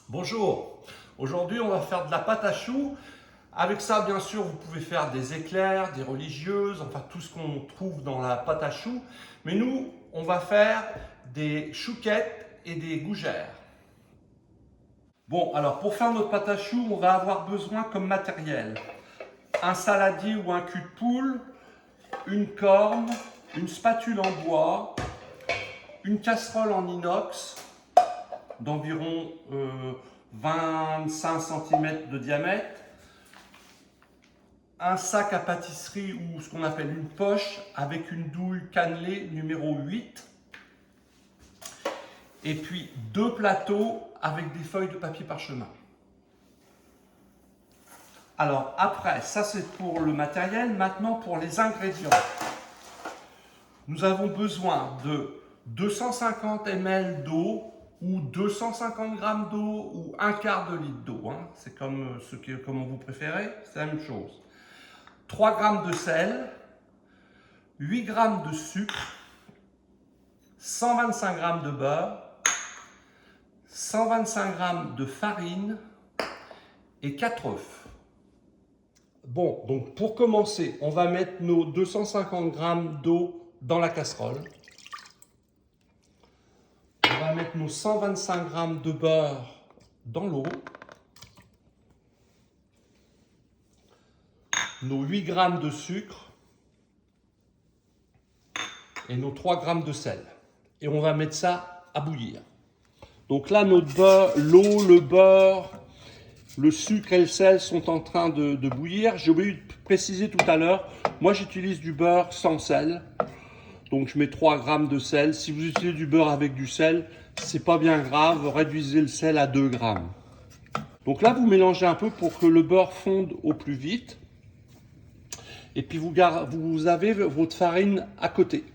Bonjour, aujourd'hui on va faire de la pâte à choux. Avec ça, bien sûr, vous pouvez faire des éclairs, des religieuses, enfin tout ce qu'on trouve dans la pâte à choux. Mais nous, on va faire des chouquettes et des gougères. Bon, alors pour faire notre pâte à choux, on va avoir besoin comme matériel un saladier ou un cul de poule, une corne, une spatule en bois, une casserole en inox d'environ 25 cm de diamètre, un sac à pâtisserie ou ce qu'on appelle une poche avec une douille cannelée numéro 8, et puis 2 plateaux avec des feuilles de papier parchemin. Alors après, ça c'est pour le matériel. Maintenant pour les ingrédients. Nous avons besoin de 250 ml d'eau ou 250 g d'eau ou un quart de litre d'eau. Hein. C'est comme vous préférez, c'est la même chose. 3 g de sel, 8 g de sucre, 125 g de beurre, 125 g de farine et 4 œufs. Bon, donc pour commencer, on va mettre nos 250 g d'eau dans la casserole. On va mettre nos 125 g de beurre dans l'eau. Nos 8 g de sucre et nos 3 g de sel. Et on va mettre ça à bouillir. Donc là, notre beurre, l'eau, le beurre, le sucre et le sel sont en train de bouillir. J'ai oublié de préciser tout à l'heure, moi j'utilise du beurre sans sel. Donc je mets 3 g de sel. Si vous utilisez du beurre avec du sel, c'est pas bien grave, réduisez le sel à 2 g. Donc là, vous mélangez un peu pour que le beurre fonde au plus vite. Et puis vous avez votre farine à côté.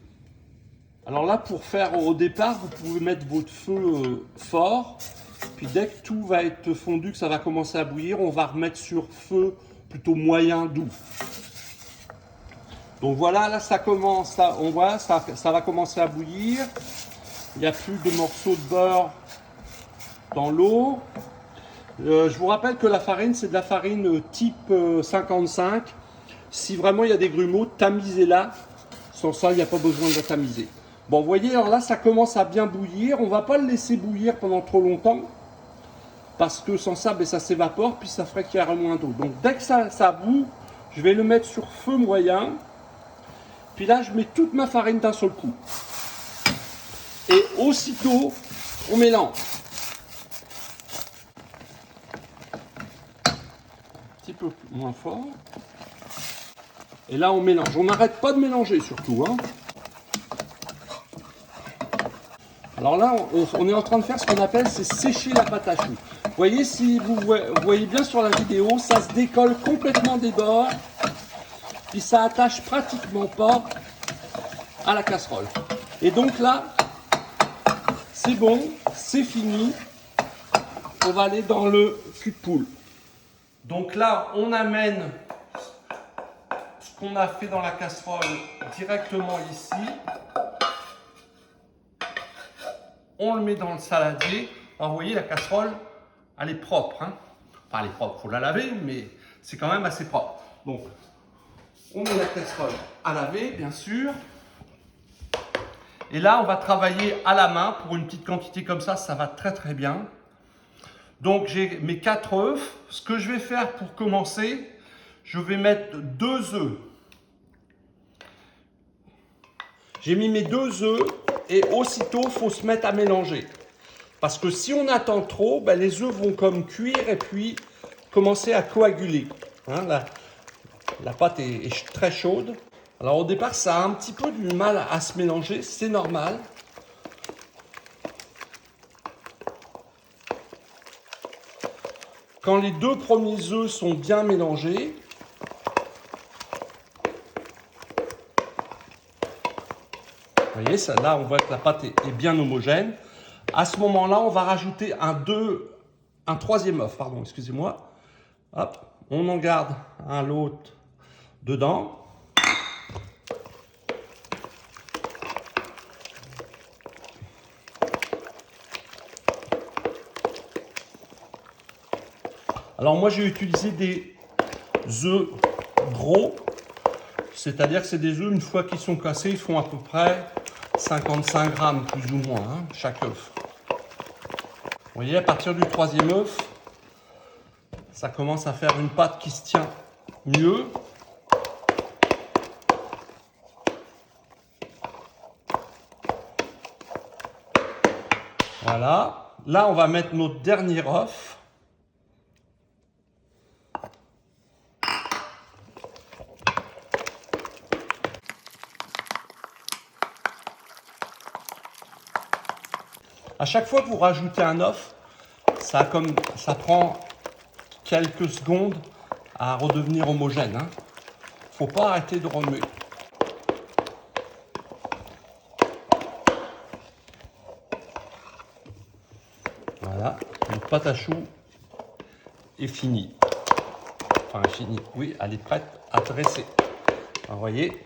Alors là, pour faire au départ, vous pouvez mettre votre feu fort. Puis dès que tout va être fondu, que ça va commencer à bouillir, on va remettre sur feu plutôt moyen doux. Donc voilà, là ça commence, on voit, ça va commencer à bouillir. Il n'y a plus de morceaux de beurre dans l'eau. Je vous rappelle que la farine, c'est de la farine type 55. Si vraiment il y a des grumeaux, tamisez-la. Sans ça, il n'y a pas besoin de la tamiser. Bon, vous voyez, alors là, ça commence à bien bouillir. On ne va pas le laisser bouillir pendant trop longtemps. Parce que sans ça, ça s'évapore, puis ça ferait qu'il y aurait moins d'eau. Donc dès que ça bout, je vais le mettre sur feu moyen. Puis là, je mets toute ma farine d'un seul coup. Et aussitôt, on mélange. Un petit peu moins fort. Et là, on mélange. On n'arrête pas de mélanger surtout. Hein. Alors là, on est en train de faire ce qu'on appelle, c'est sécher la pâte à choux. Vous voyez, si vous voyez bien sur la vidéo, ça se décolle complètement des bords. Puis ça attache pratiquement pas à la casserole. Et donc là, c'est bon, c'est fini. On va aller dans le cul de poule. Donc là, on amène ce qu'on a fait dans la casserole directement ici. On le met dans le saladier. Alors vous voyez, la casserole, elle est propre. Hein. Enfin, elle est propre, il faut la laver, mais c'est quand même assez propre. Donc, on met la casserole à laver, bien sûr. Et là, on va travailler à la main. Pour une petite quantité comme ça va très très bien. Donc, j'ai mes 4 œufs. Ce que je vais faire pour commencer, je vais mettre 2 œufs. J'ai mis mes 2 œufs et aussitôt, il faut se mettre à mélanger. Parce que si on attend trop, les œufs vont comme cuire et puis commencer à coaguler. Hein, la pâte est très chaude. Alors au départ, ça a un petit peu du mal à se mélanger, c'est normal. Quand les 2 premiers œufs sont bien mélangés, vous voyez, là on voit que la pâte est bien homogène. À ce moment-là, on va rajouter un troisième œuf, pardon, excusez-moi. Hop, on en garde un l'autre dedans. Alors moi j'ai utilisé des œufs gros, c'est-à-dire que c'est des œufs, une fois qu'ils sont cassés, ils font à peu près 55 grammes plus ou moins, hein, chaque œuf. Vous voyez, à partir du troisième œuf, ça commence à faire une pâte qui se tient mieux. Voilà. Là, on va mettre notre dernier œuf. À chaque fois que vous rajoutez un œuf, ça prend quelques secondes à redevenir homogène. Hein. Faut pas arrêter de remuer. Voilà, notre pâte à choux est finie. Enfin, finie. Oui, elle est prête à dresser. Alors, vous voyez,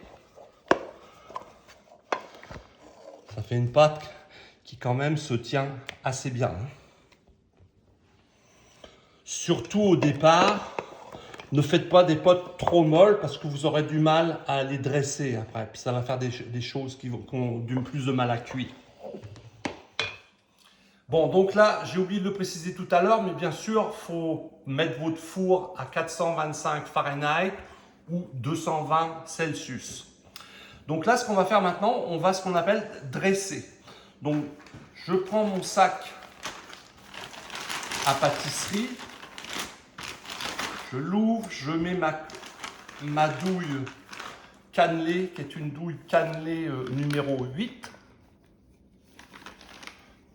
ça fait une pâte qui quand même se tient assez bien. Hein. Surtout au départ, ne faites pas des pâtes trop molles parce que vous aurez du mal à les dresser après. Puis ça va faire des choses qui ont du plus de mal à cuire. Bon, donc là, j'ai oublié de le préciser tout à l'heure, mais bien sûr, il faut mettre votre four à 425 Fahrenheit ou 220 Celsius. Donc là, ce qu'on va faire maintenant, on va ce qu'on appelle dresser. Donc, je prends mon sac à pâtisserie, je l'ouvre, je mets ma douille cannelée, qui est une douille cannelée numéro 8.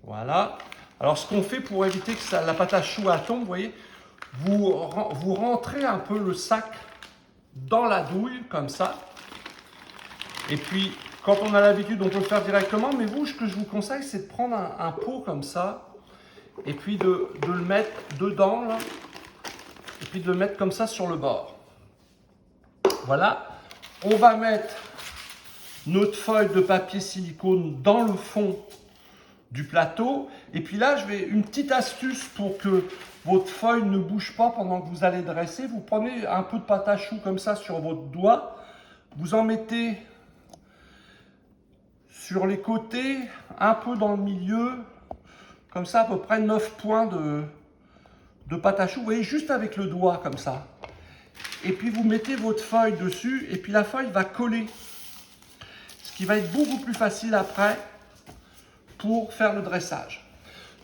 Voilà. Alors, ce qu'on fait pour éviter que la pâte à choux tombe, vous voyez, vous rentrez un peu le sac dans la douille, comme ça. Et puis, quand on a l'habitude, on peut le faire directement. Mais vous, ce que je vous conseille, c'est de prendre un pot comme ça. Et puis de le mettre dedans, là. Et puis de le mettre comme ça sur le bord. Voilà. On va mettre notre feuille de papier silicone dans le fond du plateau. Et puis là, une petite astuce pour que votre feuille ne bouge pas pendant que vous allez dresser. Vous prenez un peu de pâte à choux comme ça sur votre doigt. Vous en mettez sur les côtés, un peu dans le milieu, comme ça à peu près 9 points de pâte à choux. Vous voyez, juste avec le doigt comme ça. Et puis vous mettez votre feuille dessus et puis la feuille va coller. Ce qui va être beaucoup plus facile après pour faire le dressage.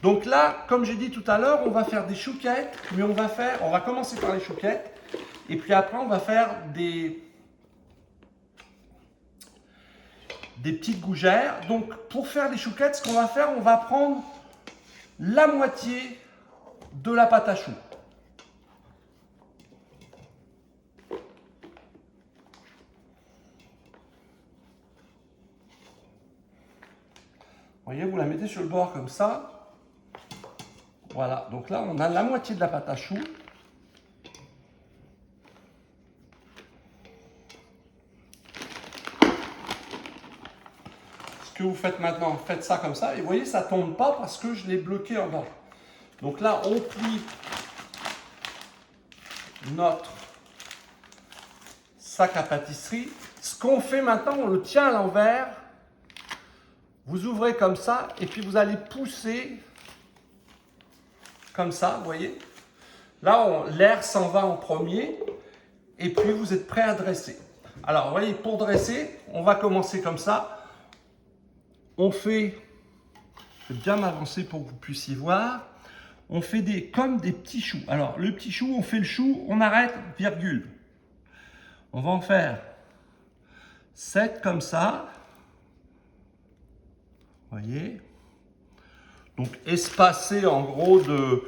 Donc là, comme j'ai dit tout à l'heure, on va faire des chouquettes, mais on va commencer par les chouquettes. Et puis après, on va faire des petites gougères. Donc pour faire les chouquettes, ce qu'on va faire, on va prendre la moitié de la pâte à choux. Vous voyez, vous la mettez sur le bord comme ça. Voilà, donc là, on a la moitié de la pâte à choux. Ce que vous faites maintenant, faites ça comme ça. Et vous voyez, ça ne tombe pas parce que je l'ai bloqué en bas. Donc là, on plie notre sac à pâtisserie. Ce qu'on fait maintenant, on le tient à l'envers. Vous ouvrez comme ça et puis vous allez pousser comme ça, vous voyez. Là, l'air s'en va en premier et puis vous êtes prêt à dresser. Alors, vous voyez, pour dresser, on va commencer comme ça. On fait, je vais bien m'avancer pour que vous puissiez voir. On fait comme des petits choux. Alors, le petit chou, on fait le chou, on arrête, virgule. On va en faire 7 comme ça. Vous voyez? Donc, espacé en gros de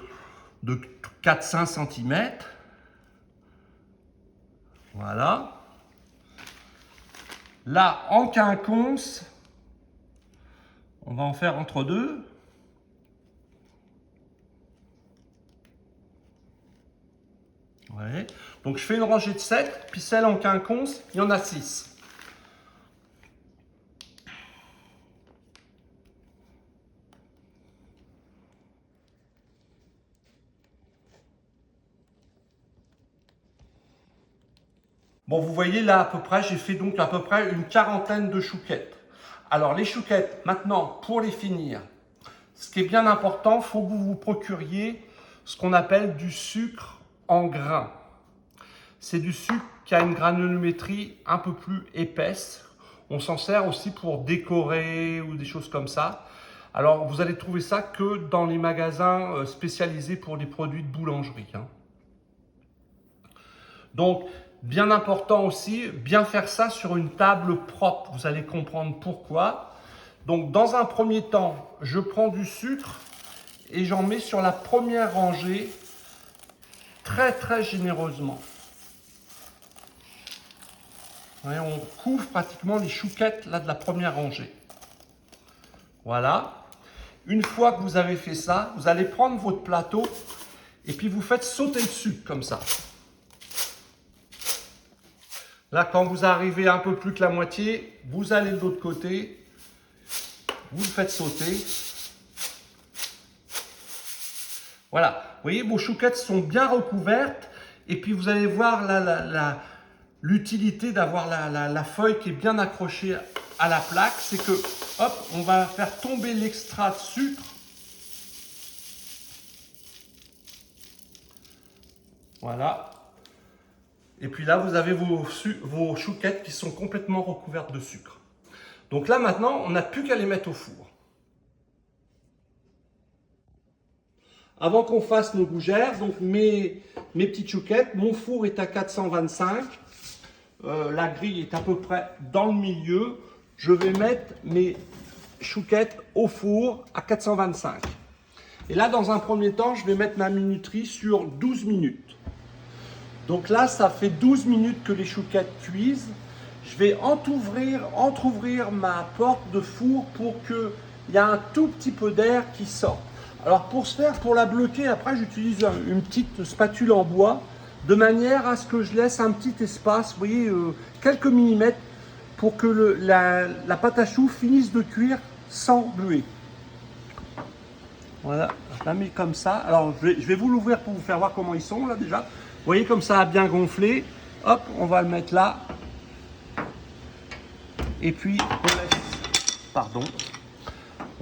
4-5 cm. Voilà. Là, en quinconce, on va en faire entre deux. Ouais. Donc, je fais une rangée de 7, puis celle en quinconce, il y en a 6. Bon, vous voyez là à peu près, j'ai fait donc à peu près une quarantaine de chouquettes. Alors les chouquettes, maintenant, pour les finir, ce qui est bien important, il faut que vous vous procuriez ce qu'on appelle du sucre en grains. C'est du sucre qui a une granulométrie un peu plus épaisse. On s'en sert aussi pour décorer ou des choses comme ça. Alors, vous allez trouver ça que dans les magasins spécialisés pour les produits de boulangerie. Donc, bien important aussi, bien faire ça sur une table propre. Vous allez comprendre pourquoi. Donc, dans un premier temps, je prends du sucre et j'en mets sur la première rangée très généreusement. Ouais, on couvre pratiquement les chouquettes là, de la première rangée. Voilà. Une fois que vous avez fait ça, vous allez prendre votre plateau et puis vous faites sauter le sucre comme ça. Là, quand vous arrivez un peu plus que la moitié, vous allez de l'autre côté, vous le faites sauter. Voilà. Vous voyez, vos chouquettes sont bien recouvertes et puis vous allez voir l'utilité d'avoir la feuille qui est bien accrochée à la plaque, c'est que, hop, on va faire tomber l'extrait de sucre. Voilà. Et puis là, vous avez vos chouquettes qui sont complètement recouvertes de sucre. Donc là, maintenant, on n'a plus qu'à les mettre au four. Avant qu'on fasse nos gougères, donc mes petites chouquettes, mon four est à 425. La grille est à peu près dans le milieu. Je vais mettre mes chouquettes au four à 425. Et là, dans un premier temps, je vais mettre ma minuterie sur 12 minutes. Donc là, ça fait 12 minutes que les chouquettes cuisent. Je vais entrouvrir ma porte de four pour qu'il y ait un tout petit peu d'air qui sorte. Alors pour la bloquer, après j'utilise une petite spatule en bois de manière à ce que je laisse un petit espace, vous voyez, quelques millimètres pour que la pâte à choux finisse de cuire sans buer. Voilà, je la mets comme ça. Alors je vais vous l'ouvrir pour vous faire voir comment ils sont là déjà. Vous voyez comme ça a bien gonflé. Hop, on va le mettre là. Et puis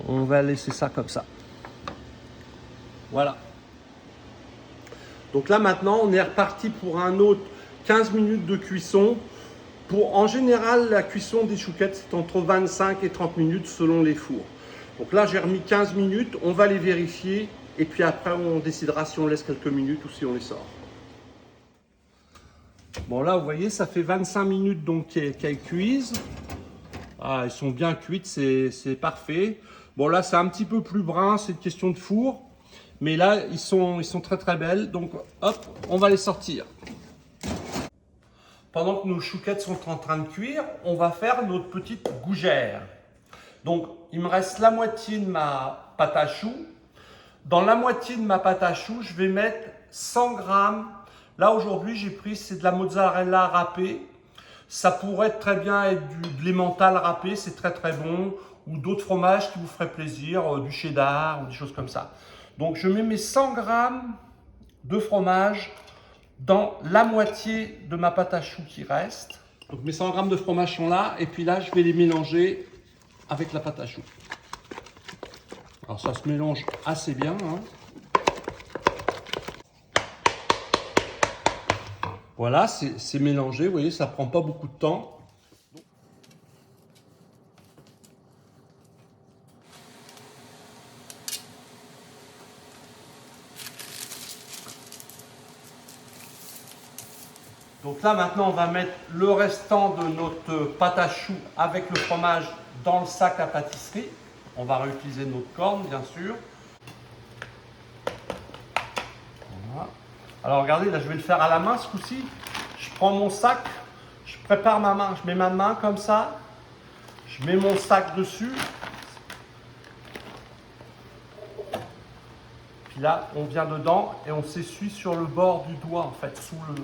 on va laisser ça comme ça. Voilà. Donc là maintenant, on est reparti pour un autre 15 minutes de cuisson. En général, la cuisson des chouquettes, c'est entre 25 et 30 minutes selon les fours. Donc là, j'ai remis 15 minutes, on va les vérifier et puis après, on décidera si on laisse quelques minutes ou si on les sort. Bon là, vous voyez, ça fait 25 minutes donc qu'elles cuisent. Ah, elles sont bien cuites, c'est parfait. Bon là, c'est un petit peu plus brun, c'est une question de four. Mais là, ils sont très belles. Donc hop, on va les sortir. Pendant que nos chouquettes sont en train de cuire, on va faire notre petite gougère. Donc, il me reste la moitié de ma pâte à choux. Dans la moitié de ma pâte à choux, je vais mettre 100 grammes. Là, aujourd'hui, j'ai pris, c'est de la mozzarella râpée. Ça pourrait très bien être de l'emmental râpé, c'est très bon. Ou d'autres fromages qui vous feraient plaisir, du cheddar ou des choses comme ça. Donc, je mets mes 100 grammes de fromage dans la moitié de ma pâte à choux qui reste. Donc, mes 100 grammes de fromage sont là. Et puis là, je vais les mélanger avec la pâte à choux. Alors ça se mélange assez bien. Voilà, c'est mélangé, vous voyez, ça ne prend pas beaucoup de temps. Donc là maintenant on va mettre le restant de notre pâte à choux avec le fromage dans le sac à pâtisserie. On va réutiliser notre corne bien sûr. Voilà. Alors regardez, là je vais le faire à la main ce coup-ci. Je prends mon sac, je prépare ma main, je mets ma main comme ça. Je mets mon sac dessus. Puis là on vient dedans et on s'essuie sur le bord du doigt en fait, sous le...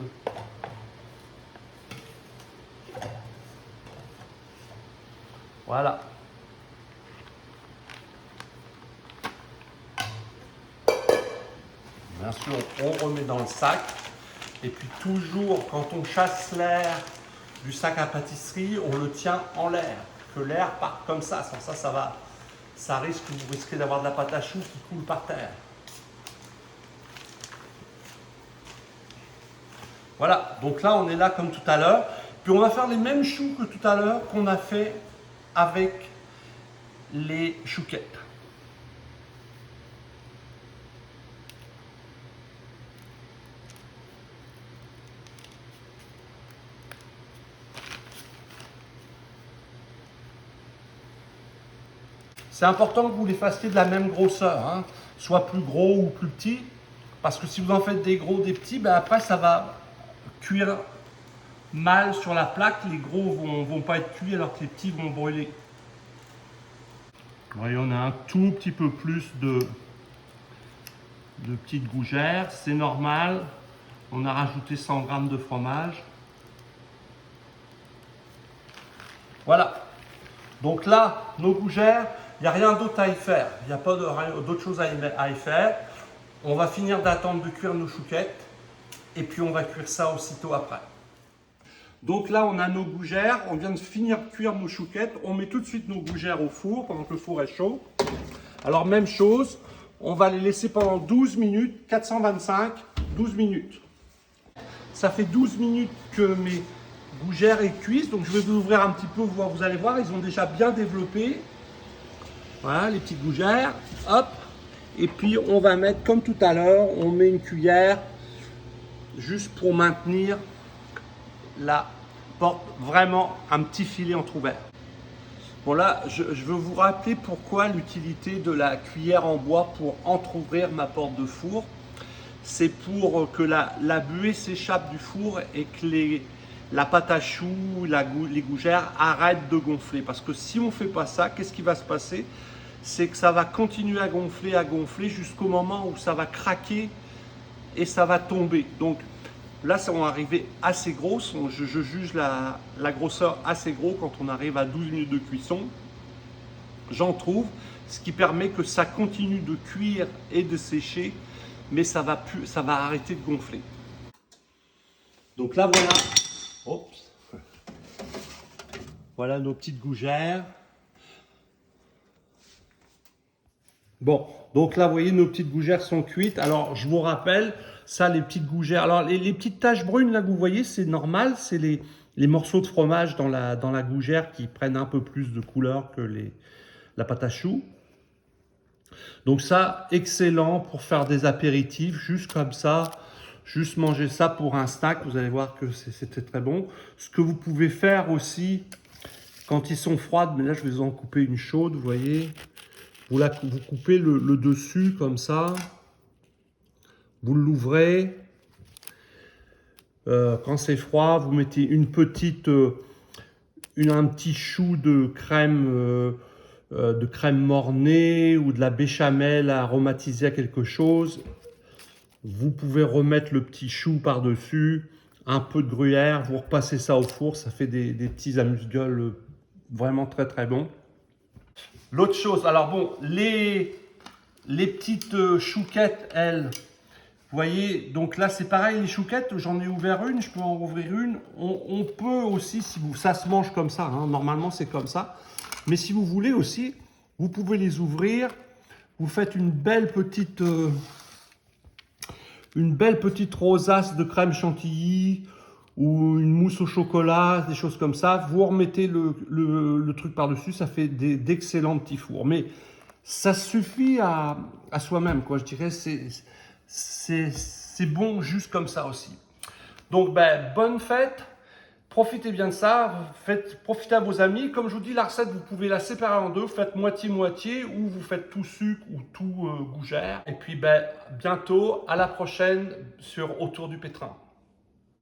Voilà. Bien sûr, on remet dans le sac. Et puis toujours, quand on chasse l'air du sac à pâtisserie, on le tient en l'air. Que l'air parte comme ça. Sans ça, vous risquez d'avoir de la pâte à choux qui coule par terre. Voilà, donc là on est là comme tout à l'heure. Puis on va faire les mêmes choux que tout à l'heure qu'on a fait avec les chouquettes. C'est important que vous les fassiez de la même grosseur, hein, soit plus gros ou plus petit, parce que si vous en faites des gros, des petits, ben après ça va cuire mal sur la plaque. Les gros vont pas être cuits alors que les petits vont brûler. Vous voyez, on a un tout petit peu plus de petites gougères, c'est normal. On a rajouté 100 g de fromage. Voilà. Donc là, nos gougères, il n'y a rien d'autre à y faire. Il n'y a pas d'autre chose à y faire. On va finir d'attendre de cuire nos chouquettes. Et puis on va cuire ça aussitôt après. Donc là, on a nos gougères. On vient de finir de cuire nos chouquettes. On met tout de suite nos gougères au four pendant que le four est chaud. Alors même chose, on va les laisser pendant 12 minutes, 425, 12 minutes. Ça fait 12 minutes que mes gougères est cuite, donc je vais vous ouvrir un petit peu, vous allez voir, ils ont déjà bien développé. Voilà, les petites gougères, hop. Et puis on va mettre, comme tout à l'heure, on met une cuillère juste pour maintenir la porte, vraiment un petit filet entrouvert. Bon là, je veux vous rappeler pourquoi l'utilité de la cuillère en bois pour entrouvrir ma porte de four. C'est pour que la buée s'échappe du four et que la pâte à choux, les gougères arrêtent de gonfler. Parce que si on ne fait pas ça, qu'est-ce qui va se passer? C'est que ça va continuer à gonfler jusqu'au moment où ça va craquer et ça va tomber. Donc là, ça va arriver assez gros. Je juge la grosseur assez gros quand on arrive à 12 minutes de cuisson. J'en trouve, ce qui permet que ça continue de cuire et de sécher, mais ça va arrêter de gonfler. Donc là, voilà. Oups. Voilà nos petites gougères. Bon, donc là, vous voyez, nos petites gougères sont cuites. Alors, je vous rappelle, ça, les petites gougères. Alors, les petites taches brunes, là, que vous voyez, c'est normal. C'est les morceaux de fromage dans la gougère qui prennent un peu plus de couleur que la pâte à choux. Donc ça, excellent pour faire des apéritifs, juste comme ça. Juste manger ça pour un snack, vous allez voir que c'était très bon. Ce que vous pouvez faire aussi, quand ils sont froides, mais là, je vais vous en couper une chaude, vous voyez. Vous coupez le dessus comme ça. Vous l'ouvrez. Quand c'est froid, vous mettez un petit chou de crème mornay ou de la béchamel aromatisée à quelque chose. Vous pouvez remettre le petit chou par-dessus, un peu de gruyère, vous repassez ça au four, ça fait des petits amuse-gueules vraiment très très bons. L'autre chose, alors bon, les petites chouquettes, elles, vous voyez, donc là c'est pareil, les chouquettes, j'en ai ouvert une, je peux en rouvrir une. On peut aussi, ça se mange comme ça, hein, normalement c'est comme ça. Mais si vous voulez aussi, vous pouvez les ouvrir, vous faites une belle petite rosace de crème chantilly ou une mousse au chocolat, des choses comme ça. Vous remettez le truc par-dessus, ça fait d'excellents petits fours. Mais ça suffit à soi-même, quoi. Je dirais c'est bon juste comme ça aussi. Donc, bonne fête. Profitez bien de ça, profitez à vos amis. Comme je vous dis, la recette, vous pouvez la séparer en deux. Vous faites moitié-moitié ou vous faites tout sucre ou tout gougère. Et puis, bientôt, à la prochaine sur Autour du Pétrin.